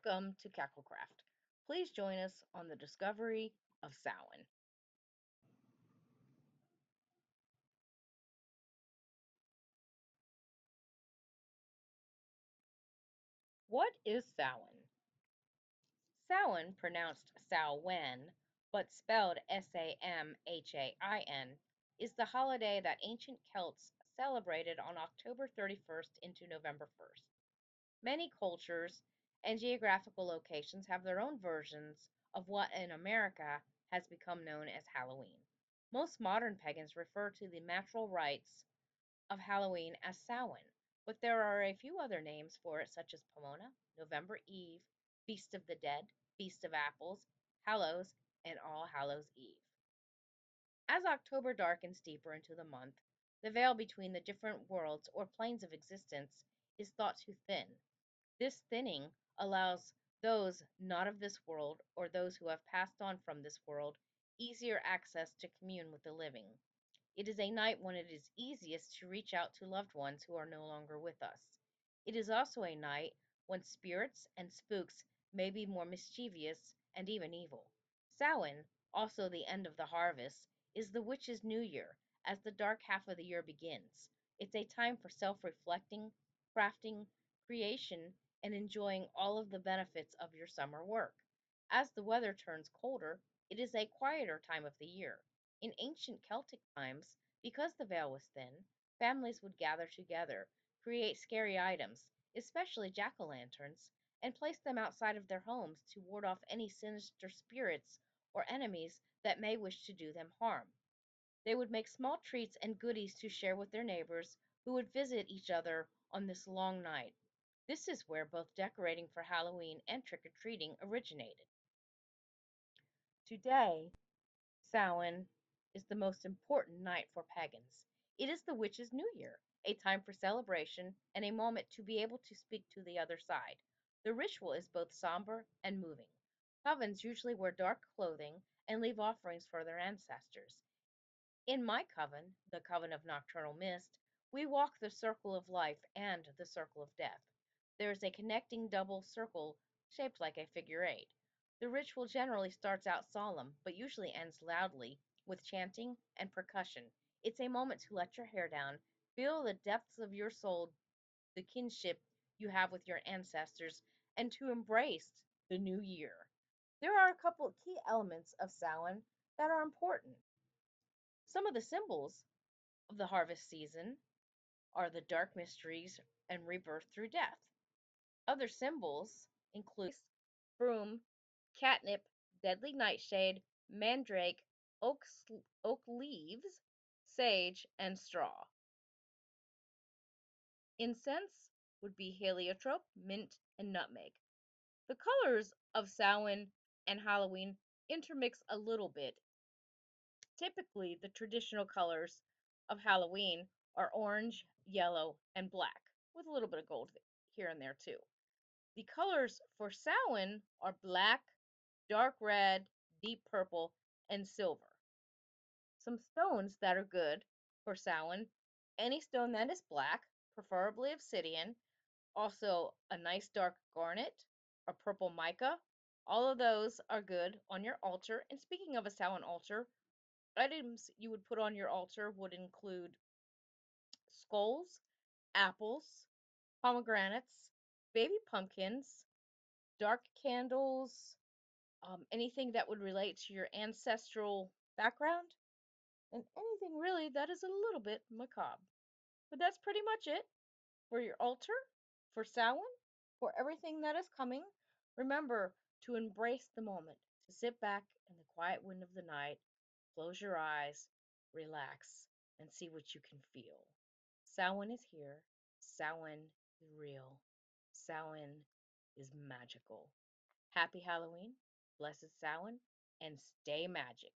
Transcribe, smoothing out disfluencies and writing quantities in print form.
Welcome to Cackle Craft. Please join us on the discovery of Samhain. What is Samhain? Samhain, pronounced Samhain, but spelled Samhain, is the holiday that ancient Celts celebrated on October 31st into November 1st. Many cultures and geographical locations have their own versions of what in America has become known as Halloween. Most modern pagans refer to the natural rites of Halloween as Samhain, but there are a few other names for it, such as Pomona, November Eve, Feast of the Dead, Feast of Apples, Hallows, and All Hallows Eve. As October darkens deeper into the month, the veil between the different worlds or planes of existence is thought to thin. This thinning allows those not of this world or those who have passed on from this world easier access to commune with the living. It is a night when it is easiest to reach out to loved ones who are no longer with us. It is also a night when spirits and spooks may be more mischievous and even evil. Samhain, also the end of the harvest, is the witch's new year as the dark half of the year begins. It's a time for self reflecting, crafting, creation, and enjoying all of the benefits of your summer work. As the weather turns colder, it is a quieter time of the year. In ancient Celtic times, because the veil was thin, families would gather together, create scary items, especially jack o' lanterns, and place them outside of their homes to ward off any sinister spirits or enemies that may wish to do them harm. They would make small treats and goodies to share with their neighbors who would visit each other on this long night. This is where both decorating for Halloween and trick or treating originated. Today, Samhain is the most important night for pagans. It is the witch's new year, a time for celebration and a moment to be able to speak to the other side. The ritual is both somber and moving. Covens usually wear dark clothing and leave offerings for their ancestors. In my coven, the Coven of Nocturnal Mist, we walk the circle of life and the circle of death. There is a connecting double circle shaped like a figure eight. The ritual generally starts out solemn, but usually ends loudly with chanting and percussion. It's a moment to let your hair down, feel the depths of your soul, the kinship you have with your ancestors, and to embrace the new year. There are a couple of key elements of Samhain that are important. Some of the symbols of the harvest season are the dark mysteries and rebirth through death. Other symbols include broom, catnip, deadly nightshade, mandrake, oak leaves, sage, and straw. Incense would be heliotrope, mint, and nutmeg. The colors of Samhain and Halloween intermix a little bit. Typically, the traditional colors of Halloween are orange, yellow, and black, with a little bit of gold here and there too. The colors for Samhain are black, dark red, deep purple, and silver. Some stones that are good for Samhain: any stone that is black, preferably obsidian, also a nice dark garnet, a purple mica. All of those are good on your altar. And speaking of a Samhain altar, items you would put on your altar would include skulls, apples, pomegranates, baby pumpkins, dark candles, anything that would relate to your ancestral background, and anything really that is a little bit macabre. But that's pretty much it for your altar, for Samhain, for everything that is coming. Remember to embrace the moment, to sit back in the quiet wind of the night, close your eyes, relax, and see what you can feel. Samhain is here. Samhain is real. Samhain is magical. Happy Halloween, blessed Samhain, and stay magic.